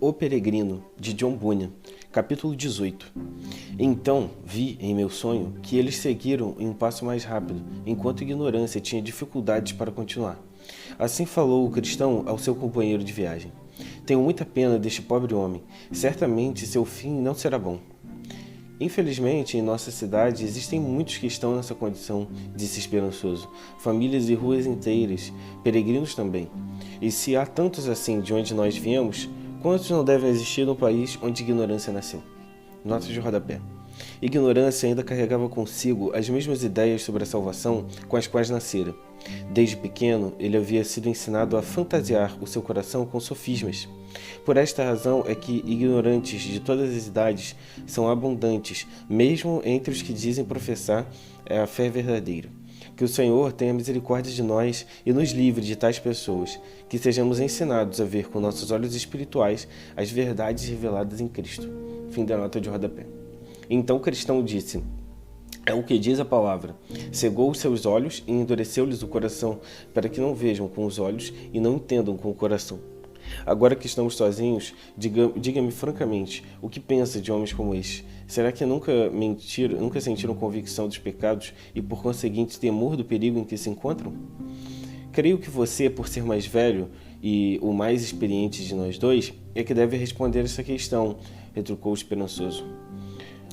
O Peregrino, de John Bunyan, capítulo 18. Então vi, em meu sonho, que eles seguiram em um passo mais rápido, enquanto a ignorância tinha dificuldades para continuar. Assim falou o cristão ao seu companheiro de viagem. Tenho muita pena deste pobre homem. Certamente seu fim não será bom. Infelizmente, em nossa cidade, existem muitos que estão nessa condição, disse esperançoso. Famílias e ruas inteiras, peregrinos também. E se há tantos assim de onde nós viemos, quantos não devem existir no país onde ignorância nasceu? Nota de rodapé. Ignorância ainda carregava consigo as mesmas ideias sobre a salvação com as quais nascera. Desde pequeno, ele havia sido ensinado a fantasiar o seu coração com sofismas. Por esta razão é que ignorantes de todas as idades são abundantes, mesmo entre os que dizem professar a fé verdadeira. Que o Senhor tenha misericórdia de nós e nos livre de tais pessoas, que sejamos ensinados a ver com nossos olhos espirituais as verdades reveladas em Cristo. Fim da nota de rodapé. Então o cristão disse: é o que diz a palavra. Cegou os seus olhos e endureceu-lhes o coração, para que não vejam com os olhos e não entendam com o coração. Agora que estamos sozinhos, diga-me francamente, o que pensa de homens como este? Será que nunca sentiram convicção dos pecados e, por conseguinte, temor do perigo em que se encontram? Creio que você, por ser mais velho e o mais experiente de nós dois, é que deve responder essa questão, retrucou o esperançoso.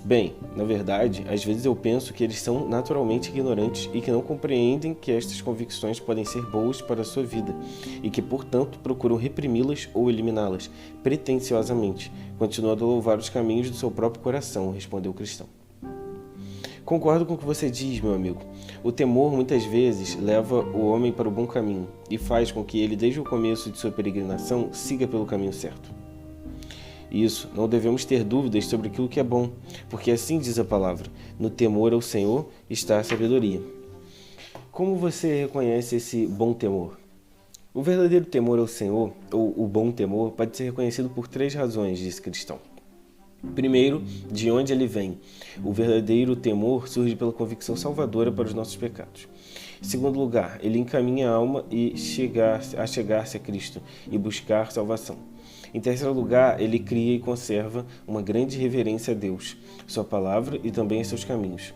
Bem, na verdade, às vezes eu penso que eles são naturalmente ignorantes e que não compreendem que estas convicções podem ser boas para a sua vida e que, portanto, procuram reprimi-las ou eliminá-las, pretensiosamente, continuando a louvar os caminhos do seu próprio coração, respondeu o cristão. Concordo com o que você diz, meu amigo. O temor, muitas vezes, leva o homem para o bom caminho e faz com que ele, desde o começo de sua peregrinação, siga pelo caminho certo. Isso, não devemos ter dúvidas sobre aquilo que é bom, porque assim diz a palavra: no temor ao Senhor está a sabedoria. Como você reconhece esse bom temor? O verdadeiro temor ao Senhor, ou o bom temor, pode ser reconhecido por 3 razões, diz cristão. Primeiro, de onde ele vem. O verdadeiro temor surge pela convicção salvadora para os nossos pecados. Em segundo lugar, ele encaminha a alma a chegar-se a Cristo e buscar salvação. Em terceiro lugar, ele cria e conserva uma grande reverência a Deus, sua palavra e também a seus caminhos.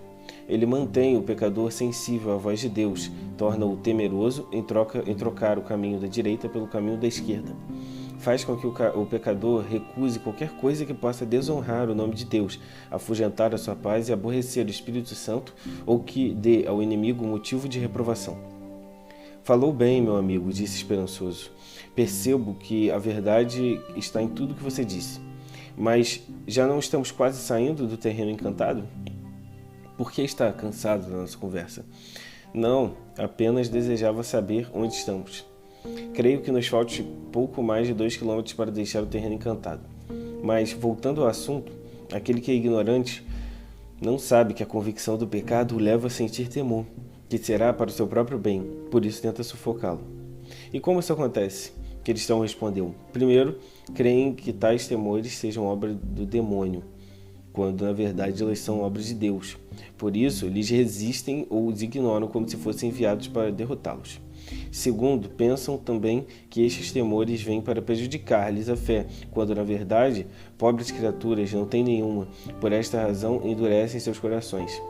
Ele mantém o pecador sensível à voz de Deus, torna-o temeroso em trocar o caminho da direita pelo caminho da esquerda. Faz com que o pecador recuse qualquer coisa que possa desonrar o nome de Deus, afugentar a sua paz e aborrecer o Espírito Santo ou que dê ao inimigo motivo de reprovação. Falou bem, meu amigo, disse esperançoso. Percebo que a verdade está em tudo que você disse. Mas já não estamos quase saindo do terreno encantado? Por que está cansado da nossa conversa? Não, apenas desejava saber onde estamos. Creio que nos falte pouco mais de 2 quilômetros para deixar o terreno encantado. Mas, voltando ao assunto, aquele que é ignorante não sabe que a convicção do pecado o leva a sentir temor, que será para o seu próprio bem, por isso tenta sufocá-lo. E como isso acontece? Cristão respondeu: primeiro, creem que tais temores sejam obra do demônio, quando na verdade elas são obras de Deus. Por isso, lhes resistem ou os ignoram como se fossem enviados para derrotá-los. Segundo, pensam também que estes temores vêm para prejudicar-lhes a fé, quando na verdade, pobres criaturas não têm nenhuma, por esta razão endurecem seus corações.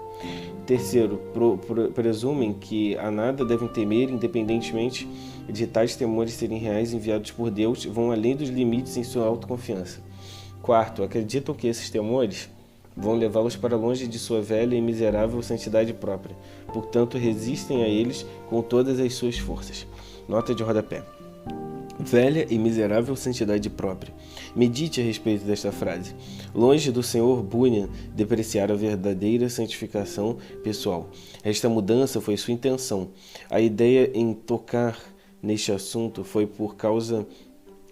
Terceiro, presumem que a nada devem temer, independentemente de tais temores serem reais enviados por Deus, vão além dos limites em sua autoconfiança. Quarto, acreditam que esses temores vão levá-los para longe de sua velha e miserável santidade própria. Portanto, resistem a eles com todas as suas forças. Nota de rodapé. Velha e miserável santidade própria. Medite a respeito desta frase. Longe do Sr. Bunyan depreciar a verdadeira santificação pessoal. Esta mudança foi sua intenção. A ideia em tocar neste assunto foi por causa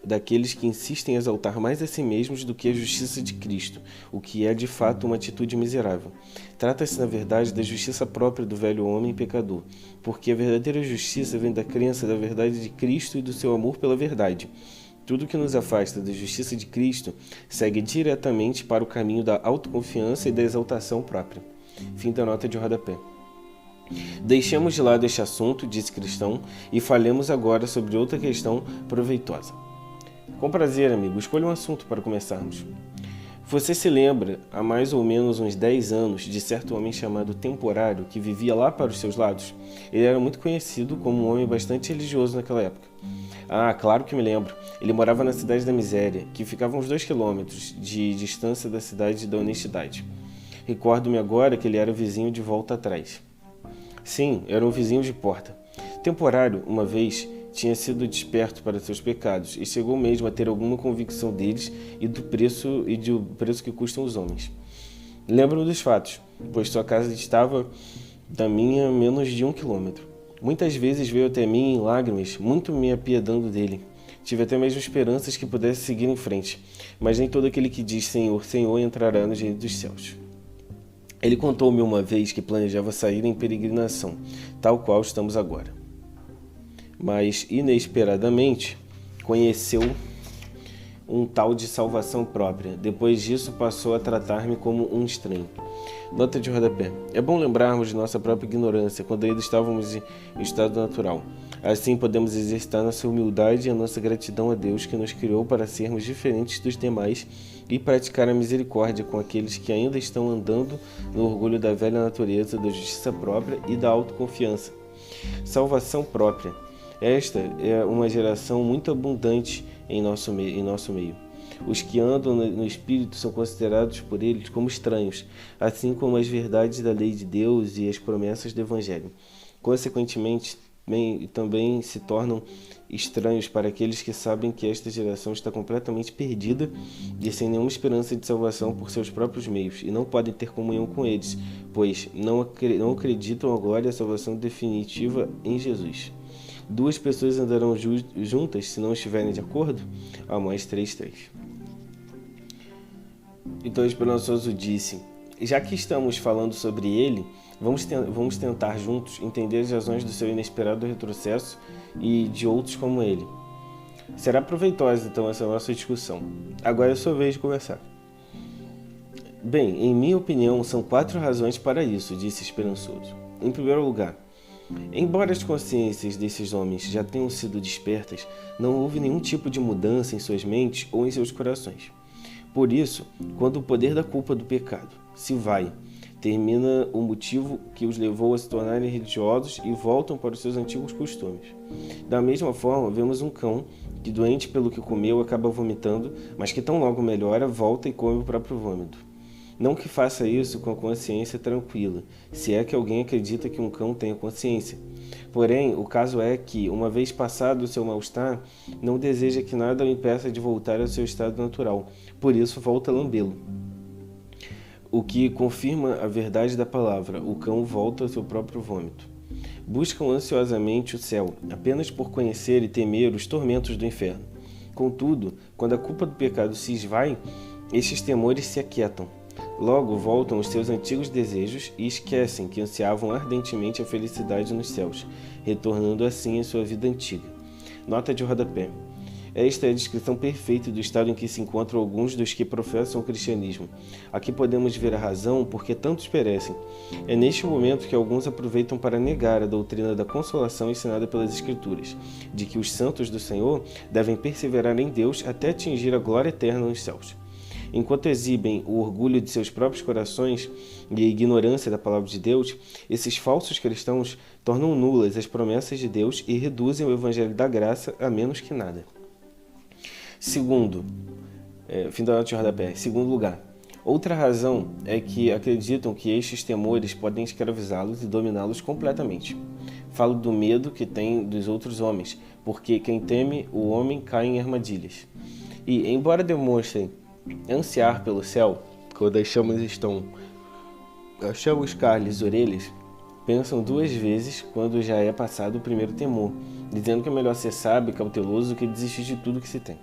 daqueles que insistem em exaltar mais a si mesmos do que a justiça de Cristo, o que é de fato uma atitude miserável. Trata-se, na verdade, da justiça própria do velho homem pecador, porque a verdadeira justiça vem da crença da verdade de Cristo e do seu amor pela verdade. Tudo que nos afasta da justiça de Cristo segue diretamente para o caminho da autoconfiança e da exaltação própria. Fim da nota de rodapé. Deixemos de lado este assunto, disse cristão, e falemos agora sobre outra questão proveitosa. Com prazer, amigo. Escolha um assunto para começarmos. Você se lembra, há mais ou menos uns 10 anos, de certo homem chamado Temporário que vivia lá para os seus lados? Ele era muito conhecido como um homem bastante religioso naquela época. Ah, claro que me lembro. Ele morava na cidade da Miséria, que ficava uns 2 quilômetros de distância da cidade da Honestidade. Recordo-me agora que ele era o vizinho de volta atrás. Sim, era um vizinho de porta. Temporário, uma vez, tinha sido desperto para seus pecados e chegou mesmo a ter alguma convicção deles e do preço que custam os homens. Lembro-me dos fatos, pois sua casa estava da minha a menos de 1 quilômetro. Muitas vezes veio até mim em lágrimas, muito me apiedando dele. Tive até mesmo esperanças que pudesse seguir em frente, mas nem todo aquele que diz Senhor, Senhor entrará no reino dos céus. Ele contou-me uma vez que planejava sair em peregrinação, tal qual estamos agora. Mas, inesperadamente, conheceu um tal de salvação própria. Depois disso, passou a tratar-me como um estranho. Nota de rodapé. É bom lembrarmos de nossa própria ignorância quando ainda estávamos em estado natural. Assim, podemos exercitar nossa humildade e a nossa gratidão a Deus que nos criou para sermos diferentes dos demais e praticar a misericórdia com aqueles que ainda estão andando no orgulho da velha natureza, da justiça própria e da autoconfiança. Salvação própria. Esta é uma geração muito abundante em nosso meio. Os que andam no Espírito são considerados por eles como estranhos, assim como as verdades da lei de Deus e as promessas do Evangelho. Consequentemente, também se tornam estranhos para aqueles que sabem que esta geração está completamente perdida e sem nenhuma esperança de salvação por seus próprios meios, e não podem ter comunhão com eles, pois não acreditam agora a salvação definitiva em Jesus. 2 pessoas andarão juntas se não estiverem de acordo? Amós 3:3. Então o esperançoso disse: já que estamos falando sobre ele, vamos tentar juntos entender as razões do seu inesperado retrocesso e de outros como ele. Será proveitosa então essa nossa discussão. Agora é sua vez de conversar. Bem, em minha opinião, são 4 razões para isso, disse esperançoso. Em primeiro lugar, embora as consciências desses homens já tenham sido despertas, não houve nenhum tipo de mudança em suas mentes ou em seus corações. Por isso, quando o poder da culpa do pecado se vai, termina o motivo que os levou a se tornarem religiosos e voltam para os seus antigos costumes. Da mesma forma, vemos um cão que, doente pelo que comeu, acaba vomitando, mas que tão logo melhora, volta e come o próprio vômito. Não que faça isso com a consciência tranquila, se é que alguém acredita que um cão tenha consciência. Porém, o caso é que, uma vez passado o seu mal-estar, não deseja que nada o impeça de voltar ao seu estado natural, por isso volta a lambê-lo. O que confirma a verdade da palavra: o cão volta ao seu próprio vômito. Buscam ansiosamente o céu, apenas por conhecer e temer os tormentos do inferno. Contudo, quando a culpa do pecado se esvai, estes temores se aquietam. Logo voltam aos seus antigos desejos e esquecem que ansiavam ardentemente a felicidade nos céus, retornando assim à sua vida antiga. Nota de rodapé. Esta é a descrição perfeita do estado em que se encontram alguns dos que professam o cristianismo. Aqui podemos ver a razão por que tantos perecem. É neste momento que alguns aproveitam para negar a doutrina da consolação ensinada pelas Escrituras, de que os santos do Senhor devem perseverar em Deus até atingir a glória eterna nos céus. Enquanto exibem o orgulho de seus próprios corações e a ignorância da palavra de Deus, esses falsos cristãos tornam nulas as promessas de Deus e reduzem o evangelho da graça a menos que nada. Segundo lugar, outra razão é que acreditam que estes temores podem escravizá-los e dominá-los completamente. Falo do medo que têm dos outros homens, porque quem teme o homem cai em armadilhas. E, embora demonstrem ansiar pelo céu, quando as chamas estão a chamuscar-lhes orelhas, pensam 2 vezes quando já é passado o primeiro temor, dizendo que é melhor ser sábio e cauteloso do que desistir de tudo que se tem.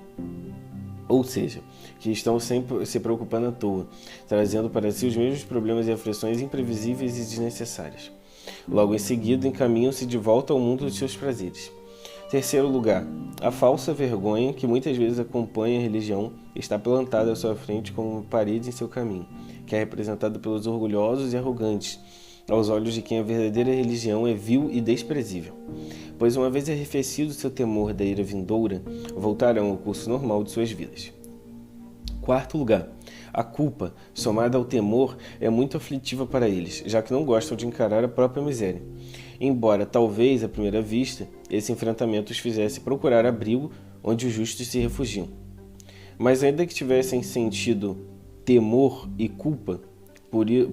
Ou seja, que estão sempre se preocupando à toa, trazendo para si os mesmos problemas e aflições imprevisíveis e desnecessárias. Logo em seguida, encaminham-se de volta ao mundo dos seus prazeres. Terceiro lugar, a falsa vergonha que muitas vezes acompanha a religião está plantada à sua frente como uma parede em seu caminho, que é representada pelos orgulhosos e arrogantes, aos olhos de quem a verdadeira religião é vil e desprezível. Pois uma vez arrefecido seu temor da ira vindoura, voltarão ao curso normal de suas vidas. Quarto lugar, a culpa, somada ao temor, é muito aflitiva para eles, já que não gostam de encarar a própria miséria. Embora, talvez, à primeira vista, esse enfrentamento os fizesse procurar abrigo onde os justos se refugiam. Mas ainda que tivessem sentido temor e culpa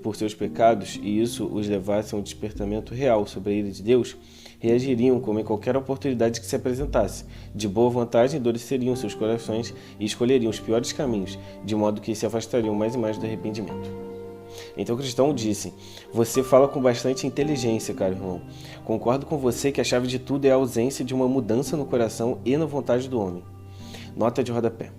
por seus pecados, e isso os levasse a um despertamento real sobre a ira de Deus, reagiriam como em qualquer oportunidade que se apresentasse. De boa vontade endureceriam seus corações e escolheriam os piores caminhos, de modo que se afastariam mais e mais do arrependimento. Então o cristão disse: você fala com bastante inteligência, caro irmão. Concordo com você que a chave de tudo é a ausência de uma mudança no coração e na vontade do homem. Nota de rodapé.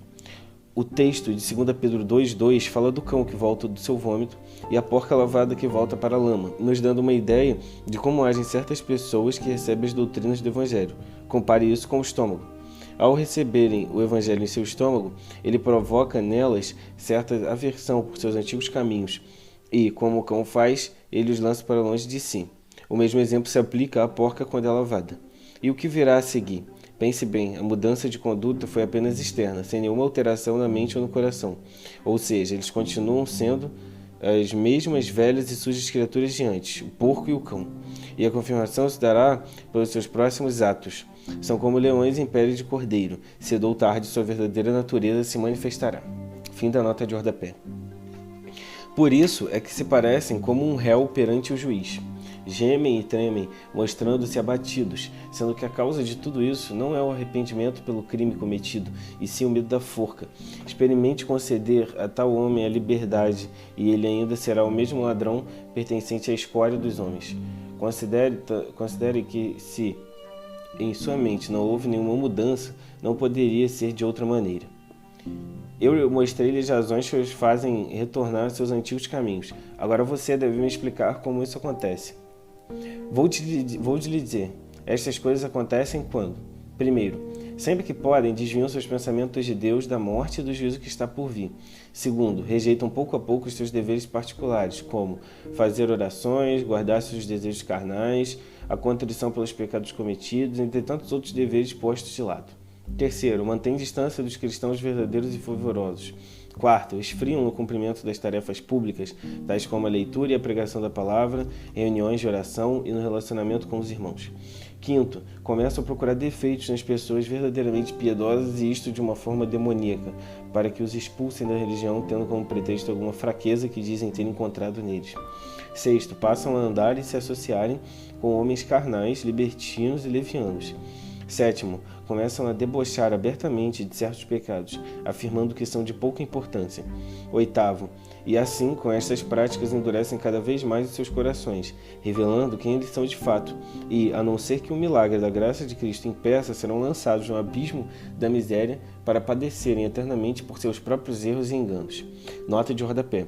O texto de 2 Pedro 2,2 fala do cão que volta do seu vômito e a porca lavada que volta para a lama, nos dando uma ideia de como agem certas pessoas que recebem as doutrinas do Evangelho. Compare isso com o estômago. Ao receberem o Evangelho em seu estômago, ele provoca nelas certa aversão por seus antigos caminhos e, como o cão faz, ele os lança para longe de si. O mesmo exemplo se aplica à porca quando é lavada. E o que virá a seguir? Pense bem, a mudança de conduta foi apenas externa, sem nenhuma alteração na mente ou no coração. Ou seja, eles continuam sendo as mesmas velhas e sujas criaturas de antes, o porco e o cão. E a confirmação se dará pelos seus próximos atos. São como leões em pele de cordeiro, cedo ou tarde sua verdadeira natureza se manifestará. Fim da nota de rodapé. Por isso é que se parecem como um réu perante o juiz. Gemem e tremem, mostrando-se abatidos, sendo que a causa de tudo isso não é o arrependimento pelo crime cometido, e sim o medo da forca. Experimente conceder a tal homem a liberdade, e ele ainda será o mesmo ladrão pertencente à escória dos homens. Considere que, se em sua mente não houve nenhuma mudança, não poderia ser de outra maneira. Eu mostrei-lhe as razões que os fazem retornar aos seus antigos caminhos. Agora você deve me explicar como isso acontece. Vou te lhe dizer, estas coisas acontecem quando? Primeiro, sempre que podem, desviam seus pensamentos de Deus, da morte e do juízo que está por vir. Segundo, rejeitam pouco a pouco os seus deveres particulares, como fazer orações, guardar seus desejos carnais, a contrição pelos pecados cometidos, entre tantos outros deveres postos de lado. Terceiro, mantém distância dos cristãos verdadeiros e fervorosos. Quarto, esfriam no cumprimento das tarefas públicas, tais como a leitura e a pregação da palavra, reuniões de oração e no relacionamento com os irmãos. Quinto, começam a procurar defeitos nas pessoas verdadeiramente piedosas e isto de uma forma demoníaca, para que os expulsem da religião, tendo como pretexto alguma fraqueza que dizem ter encontrado neles. Sexto, passam a andar e se associarem com homens carnais, libertinos e levianos. Sétimo, começam a debochar abertamente de certos pecados, afirmando que são de pouca importância. Oitavo, e assim, com estas práticas, endurecem cada vez mais os seus corações, revelando quem eles são de fato, e, a não ser que o milagre da graça de Cristo impeça, serão lançados no abismo da miséria para padecerem eternamente por seus próprios erros e enganos. Nota de rodapé.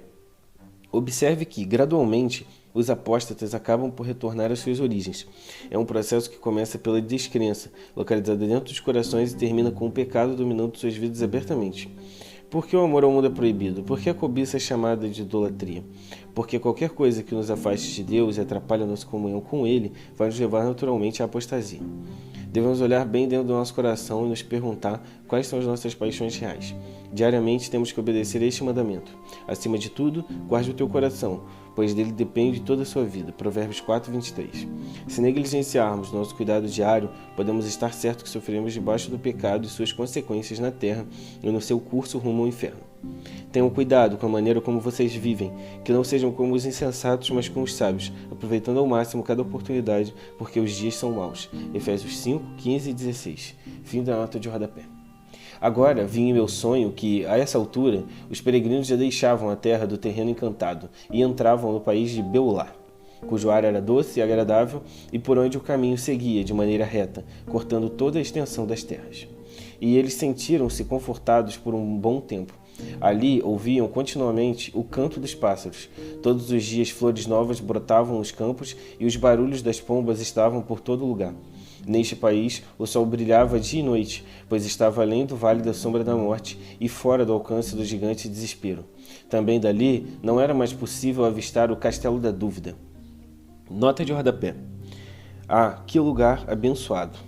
Observe que, gradualmente, os apóstatas acabam por retornar às suas origens. É um processo que começa pela descrença, localizada dentro dos corações e termina com o pecado dominando suas vidas abertamente. Por que o amor ao mundo é proibido? Por que a cobiça é chamada de idolatria? Porque qualquer coisa que nos afaste de Deus e atrapalhe a nossa comunhão com Ele vai nos levar naturalmente à apostasia. Devemos olhar bem dentro do nosso coração e nos perguntar quais são as nossas paixões reais. Diariamente temos que obedecer a este mandamento. Acima de tudo, guarde o teu coração, pois dele depende toda a sua vida. Provérbios 4:23. Se negligenciarmos nosso cuidado diário, podemos estar certos que sofremos debaixo do pecado e suas consequências na terra e no seu curso rumo ao inferno. Tenham cuidado com a maneira como vocês vivem, que não sejam como os insensatos, mas como os sábios, aproveitando ao máximo cada oportunidade, porque os dias são maus. Efésios 5:15 e 16. Fim da nota de rodapé. Agora vi em meu sonho que, a essa altura, os peregrinos já deixavam a terra do terreno encantado e entravam no país de Beulá, cujo ar era doce e agradável e por onde o caminho seguia de maneira reta, cortando toda a extensão das terras. E eles sentiram-se confortados por um bom tempo. Ali ouviam continuamente o canto dos pássaros. Todos os dias flores novas brotavam nos campos e os barulhos das pombas estavam por todo lugar. Neste país, o sol brilhava dia e noite, pois estava além do vale da sombra da morte e fora do alcance do gigante desespero. Também dali não era mais possível avistar o castelo da dúvida. Nota de rodapé. Ah, que lugar abençoado!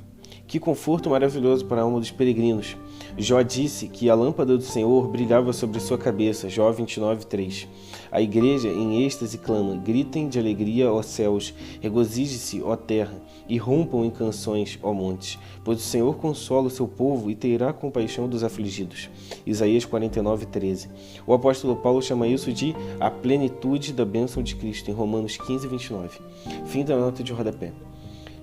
Que conforto maravilhoso para a alma dos peregrinos! Jó disse que a lâmpada do Senhor brilhava sobre sua cabeça. Jó 29:3. A igreja em êxtase clama: gritem de alegria, ó céus, regozije-se, ó terra, e rompam em canções, ó montes, pois o Senhor consola o seu povo e terá compaixão dos afligidos. Isaías 49:13. O apóstolo Paulo chama isso de a plenitude da bênção de Cristo, em Romanos 15:29. Fim da nota de rodapé.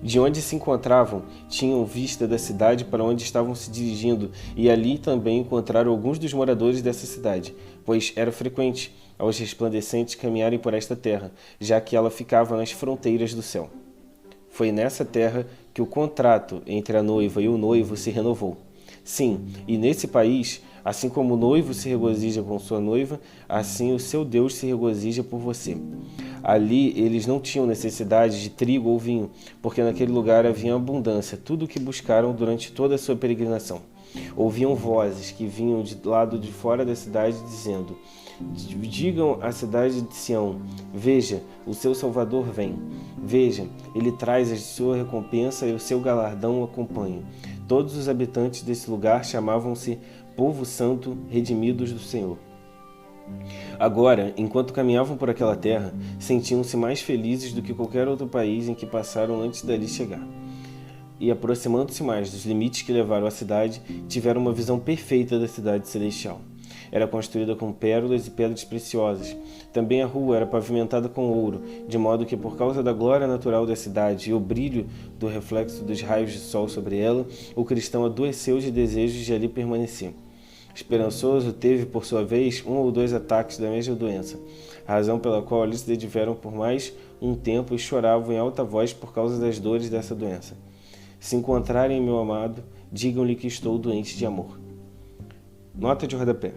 De onde se encontravam, tinham vista da cidade para onde estavam se dirigindo, e ali também encontraram alguns dos moradores dessa cidade, pois era frequente aos resplandecentes caminharem por esta terra, já que ela ficava nas fronteiras do céu. Foi nessa terra que o contrato entre a noiva e o noivo se renovou. Sim, e nesse país, assim como o noivo se regozija com sua noiva, assim o seu Deus se regozija por você. Ali eles não tinham necessidade de trigo ou vinho, porque naquele lugar havia abundância, tudo o que buscaram durante toda a sua peregrinação. Ouviam vozes que vinham de lado de fora da cidade, dizendo: digam à cidade de Sião, veja, o seu Salvador vem. Veja, ele traz a sua recompensa e o seu galardão o acompanha. Todos os habitantes desse lugar chamavam-se Povo Santo, redimidos do Senhor. Agora, enquanto caminhavam por aquela terra, sentiam-se mais felizes do que qualquer outro país em que passaram antes dali chegar. E aproximando-se mais dos limites que levaram à cidade, tiveram uma visão perfeita da cidade celestial. Era construída com pérolas e pedras preciosas. Também a rua era pavimentada com ouro, de modo que, por causa da glória natural da cidade e o brilho do reflexo dos raios de sol sobre ela, o cristão adoeceu de desejos de ali permanecer. Esperançoso teve, por sua vez, 1 ou 2 ataques da mesma doença, razão pela qual ali se dedicaram por mais um tempo e choravam em alta voz por causa das dores dessa doença. Se encontrarem meu amado, digam-lhe que estou doente de amor. Nota de rodapé.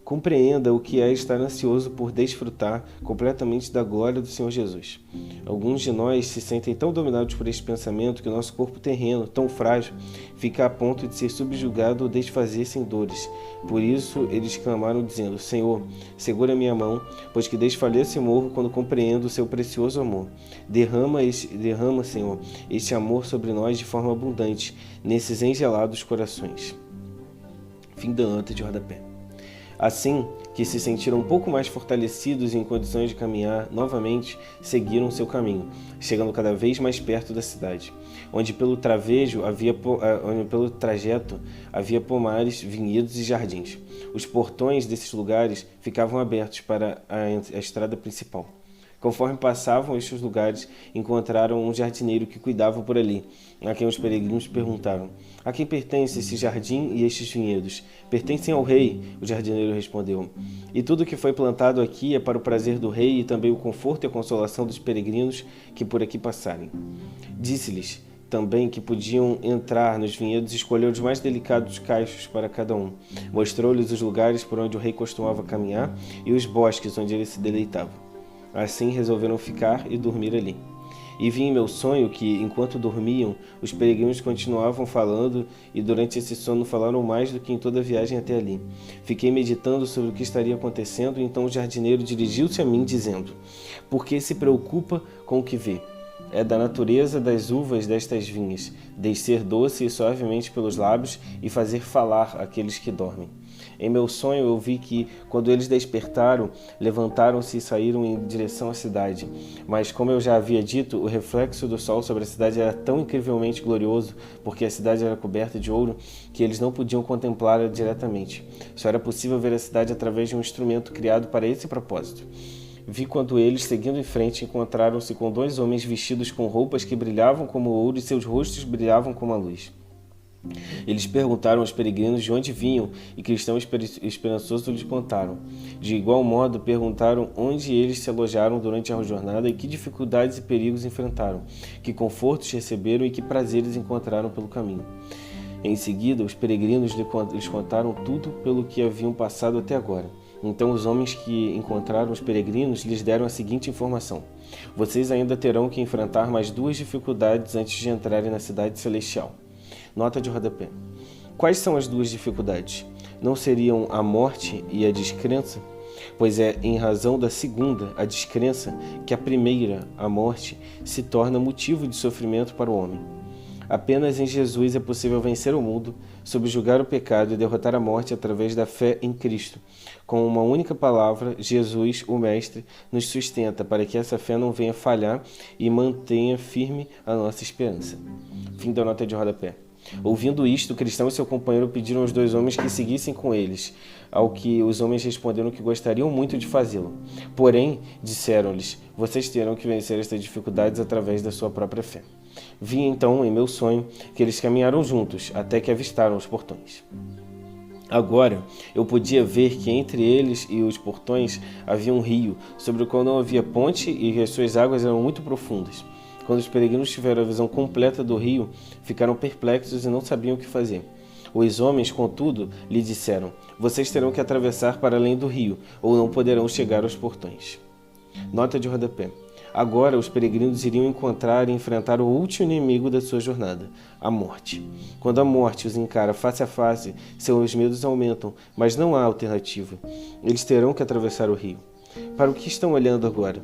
Compreenda o que é estar ansioso por desfrutar completamente da glória do Senhor Jesus. Alguns de nós se sentem tão dominados por este pensamento que o nosso corpo terreno, tão frágil, fica a ponto de ser subjugado ou desfazer-se em dores. Por isso, eles clamaram dizendo: Senhor, segura minha mão, pois que desfaleço e morro quando compreendo o seu precioso amor. Derrama, Senhor, este amor sobre nós de forma abundante, nesses engelados corações. Fim da nota de rodapé. Assim que se sentiram um pouco mais fortalecidos e em condições de caminhar novamente, seguiram seu caminho, chegando cada vez mais perto da cidade, onde pelo trajeto havia pomares, vinhedos e jardins. Os portões desses lugares ficavam abertos para a estrada principal. Conforme passavam estes lugares, encontraram um jardineiro que cuidava por ali, a quem os peregrinos perguntaram: a quem pertence esse jardim e estes vinhedos? Pertencem ao rei, o jardineiro respondeu. E tudo que foi plantado aqui é para o prazer do rei e também o conforto e a consolação dos peregrinos que por aqui passarem. Disse-lhes também que podiam entrar nos vinhedos e escolher os mais delicados cachos para cada um. Mostrou-lhes os lugares por onde o rei costumava caminhar e os bosques onde ele se deleitava. Assim resolveram ficar e dormir ali. E vi em meu sonho que, enquanto dormiam, os peregrinos continuavam falando e durante esse sono falaram mais do que em toda a viagem até ali. Fiquei meditando sobre o que estaria acontecendo e então o jardineiro dirigiu-se a mim dizendo: por que se preocupa com o que vê? É da natureza das uvas destas vinhas, descer doce e suavemente pelos lábios e fazer falar aqueles que dormem. Em meu sonho eu vi que, quando eles despertaram, levantaram-se e saíram em direção à cidade. Mas, como eu já havia dito, o reflexo do sol sobre a cidade era tão incrivelmente glorioso, porque a cidade era coberta de ouro, que eles não podiam contemplá-la diretamente. Só era possível ver a cidade através de um instrumento criado para esse propósito. Vi quando eles, seguindo em frente, encontraram-se com 2 homens vestidos com roupas que brilhavam como ouro e seus rostos brilhavam como a luz. Eles perguntaram aos peregrinos de onde vinham e cristãos esperançosos lhes contaram. De igual modo, perguntaram onde eles se alojaram durante a jornada e que dificuldades e perigos enfrentaram, que confortos receberam e que prazeres encontraram pelo caminho. Em seguida, os peregrinos lhes contaram tudo pelo que haviam passado até agora. Então os homens que encontraram os peregrinos lhes deram a seguinte informação: vocês ainda terão que enfrentar mais 2 dificuldades antes de entrarem na cidade celestial. Nota de rodapé. Quais são as 2 dificuldades? Não seriam a morte e a descrença? pois é em razão da segunda, a descrença, que a primeira, a morte, se torna motivo de sofrimento para o homem. Apenas em Jesus é possível vencer o mundo, subjugar o pecado e derrotar a morte através da fé em Cristo. Com uma única palavra, Jesus, o Mestre, nos sustenta para que essa fé não venha falhar e mantenha firme a nossa esperança. Fim da nota de rodapé. Ouvindo isto, o cristão e seu companheiro pediram aos dois homens que seguissem com eles, ao que os homens responderam que gostariam muito de fazê-lo. Porém, disseram-lhes, vocês terão que vencer estas dificuldades através da sua própria fé. Vi então, em meu sonho, que eles caminharam juntos, até que avistaram os portões. Agora, eu podia ver que entre eles e os portões havia um rio, sobre o qual não havia ponte e que as suas águas eram muito profundas. Quando os peregrinos tiveram a visão completa do rio, ficaram perplexos e não sabiam o que fazer. Os homens, contudo, lhe disseram, vocês terão que atravessar para além do rio, ou não poderão chegar aos portões. Nota de rodapé. Agora os peregrinos iriam encontrar e enfrentar o último inimigo da sua jornada, a morte. Quando a morte os encara face a face, seus medos aumentam, mas não há alternativa. Eles terão que atravessar o rio. Para o que estão olhando agora?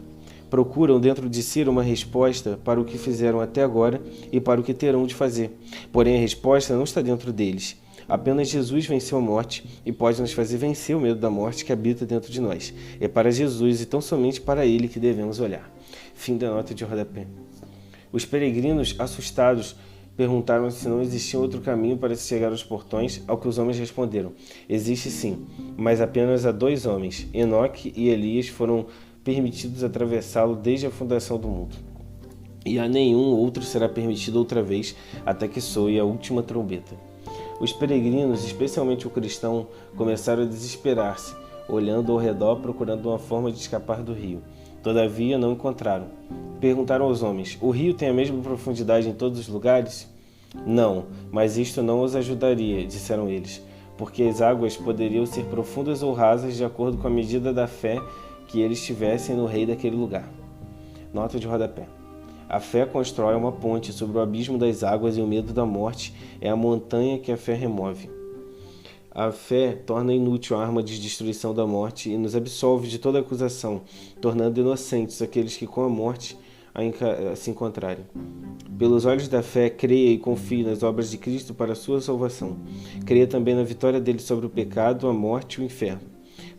Procuram dentro de si uma resposta para o que fizeram até agora e para o que terão de fazer. Porém, a resposta não está dentro deles. Apenas Jesus venceu a morte e pode nos fazer vencer o medo da morte que habita dentro de nós. É para Jesus e tão somente para Ele que devemos olhar. Fim da nota de rodapé. Os peregrinos, assustados, perguntaram se não existia outro caminho para se chegar aos portões, ao que os homens responderam, existe sim, mas apenas há 2 homens, Enoque e Elias, foram permitidos atravessá-lo desde a fundação do mundo. E a nenhum outro será permitido outra vez, até que soe a última trombeta. Os peregrinos, especialmente o cristão, começaram a desesperar-se, olhando ao redor procurando uma forma de escapar do rio. Todavia não encontraram. Perguntaram aos homens, o rio tem a mesma profundidade em todos os lugares? Não, mas isto não os ajudaria, disseram eles, porque as águas poderiam ser profundas ou rasas de acordo com a medida da fé que eles tivessem no rei daquele lugar. Nota de rodapé. A fé constrói uma ponte sobre o abismo das águas e o medo da morte é a montanha que a fé remove. A fé torna inútil a arma de destruição da morte e nos absolve de toda acusação, tornando inocentes aqueles que com a morte se encontrarem. Pelos olhos da fé, creia e confie nas obras de Cristo para a sua salvação. Creia também na vitória dele sobre o pecado, a morte e o inferno.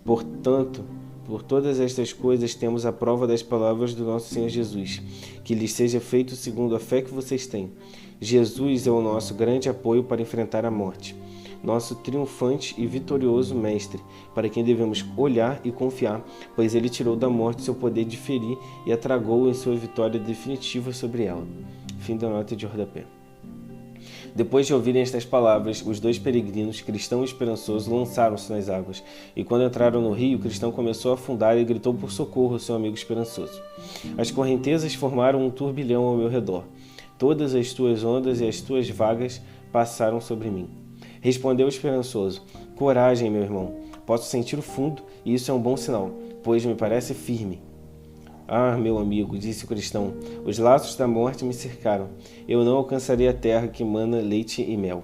Portanto, por todas estas coisas temos a prova das palavras do nosso Senhor Jesus, que lhes seja feito segundo a fé que vocês têm. Jesus é o nosso grande apoio para enfrentar a morte, nosso triunfante e vitorioso Mestre, para quem devemos olhar e confiar, pois ele tirou da morte seu poder de ferir e a tragou em sua vitória definitiva sobre ela. Fim da nota de rodapé. Depois de ouvirem estas palavras, os 2 peregrinos, Cristão e Esperançoso, lançaram-se nas águas, e quando entraram no rio, Cristão começou a afundar e gritou por socorro ao seu amigo Esperançoso. As correntezas formaram um turbilhão ao meu redor. Todas as tuas ondas e as tuas vagas passaram sobre mim. Respondeu o Esperançoso, coragem, meu irmão, posso sentir o fundo e isso é um bom sinal, pois me parece firme. Ah, meu amigo, disse o cristão, os laços da morte me cercaram. Eu não alcançarei a terra que mana leite e mel.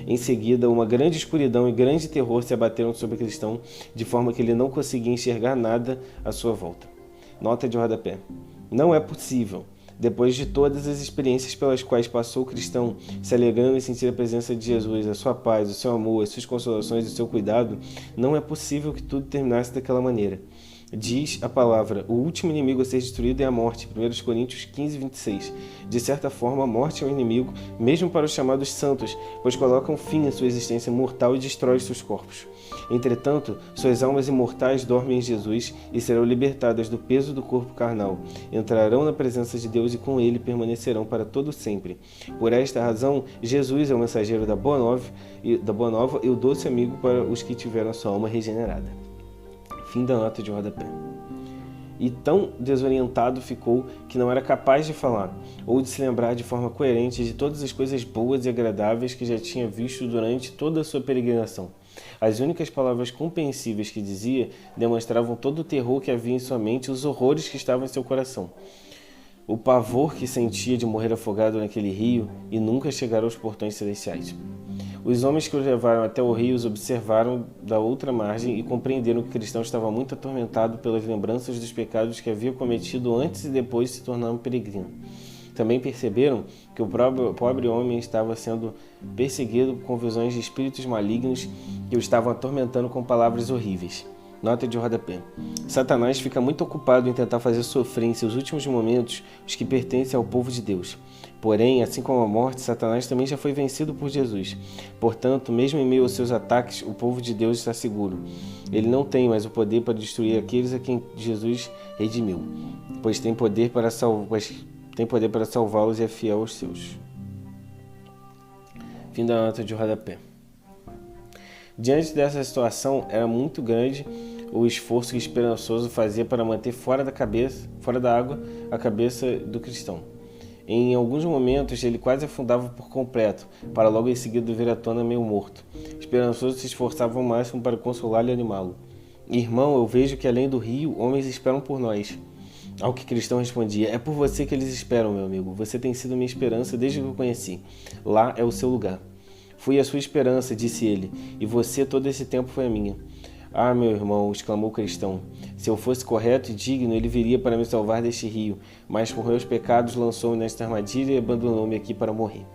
Em seguida, uma grande escuridão e grande terror se abateram sobre o cristão, de forma que ele não conseguia enxergar nada à sua volta. Nota de rodapé. Não é possível. Depois de todas as experiências pelas quais passou o cristão, se alegrando em sentir a presença de Jesus, a sua paz, o seu amor, as suas consolações e o seu cuidado, não é possível que tudo terminasse daquela maneira. Diz a palavra, o último inimigo a ser destruído é a morte, 1 Coríntios 15, 26. De certa forma, a morte é um inimigo, mesmo para os chamados santos, pois colocam fim à sua existência mortal e destrói seus corpos. Entretanto, suas almas imortais dormem em Jesus e serão libertadas do peso do corpo carnal. Entrarão na presença de Deus e com ele permanecerão para todo sempre. Por esta razão, Jesus é o mensageiro da Boa Nova e o doce amigo para os que tiveram a sua alma regenerada. Fim da nota de rodapé. E tão desorientado ficou que não era capaz de falar, ou de se lembrar de forma coerente de todas as coisas boas e agradáveis que já tinha visto durante toda a sua peregrinação. As únicas palavras compreensíveis que dizia demonstravam todo o terror que havia em sua mente e os horrores que estavam em seu coração. O pavor que sentia de morrer afogado naquele rio e nunca chegar aos portões celestiais. Os homens que o levaram até o rio os observaram da outra margem e compreenderam que o cristão estava muito atormentado pelas lembranças dos pecados que havia cometido antes e depois de se tornar um peregrino. Também perceberam que o pobre homem estava sendo perseguido com visões de espíritos malignos que o estavam atormentando com palavras horríveis. Nota de rodapé. Satanás fica muito ocupado em tentar fazer sofrer em seus últimos momentos os que pertencem ao povo de Deus. Porém, assim como a morte, Satanás também já foi vencido por Jesus. Portanto, mesmo em meio aos seus ataques, o povo de Deus está seguro. Ele não tem mais o poder para destruir aqueles a quem Jesus redimiu, pois tem poder para salvá-los e é fiel aos seus. Fim da nota de rodapé. Diante dessa situação, era muito grande o esforço que Esperançoso fazia para manter fora da água, a cabeça do cristão. Em alguns momentos, ele quase afundava por completo, para logo em seguida vir à tona meio morto. Esperançoso se esforçava ao máximo para consolá-lo e animá-lo. Irmão, eu vejo que além do rio, homens esperam por nós. Ao que Cristão respondia: é por você que eles esperam, meu amigo. Você tem sido minha esperança desde que eu conheci. Lá é o seu lugar. Fui a sua esperança, disse ele, e você todo esse tempo foi a minha. Ah, meu irmão, exclamou Cristão, se eu fosse correto e digno, ele viria para me salvar deste rio, mas por meus pecados lançou-me nesta armadilha e abandonou-me aqui para morrer.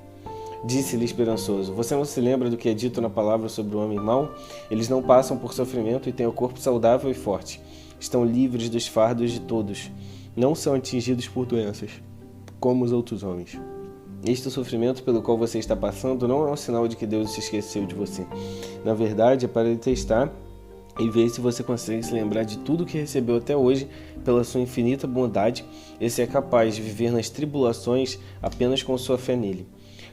Disse-lhe Esperançoso: você não se lembra do que é dito na palavra sobre o homem mau? Eles não passam por sofrimento e têm o corpo saudável e forte. Estão livres dos fardos de todos. Não são atingidos por doenças, como os outros homens. Este sofrimento pelo qual você está passando não é um sinal de que Deus se esqueceu de você. Na verdade, é para ele testar e ver se você consegue se lembrar de tudo que recebeu até hoje pela sua infinita bondade e se é capaz de viver nas tribulações apenas com sua fé nele.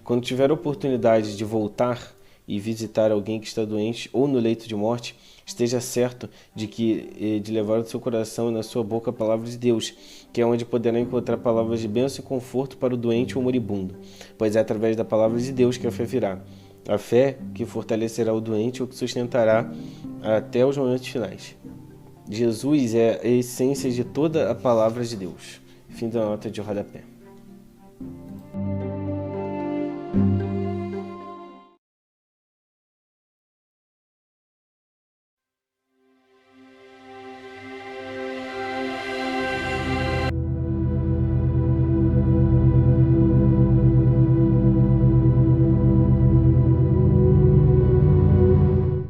Quando tiver a oportunidade de voltar e visitar alguém que está doente ou no leito de morte, esteja certo de levar no seu coração e na sua boca a palavra de Deus, que é onde poderá encontrar palavras de bênção e conforto para o doente ou moribundo, pois é através da palavra de Deus que a fé virá. A fé que fortalecerá o doente ou que sustentará até os momentos finais. Jesus é a essência de toda a palavra de Deus. Fim da nota de rodapé.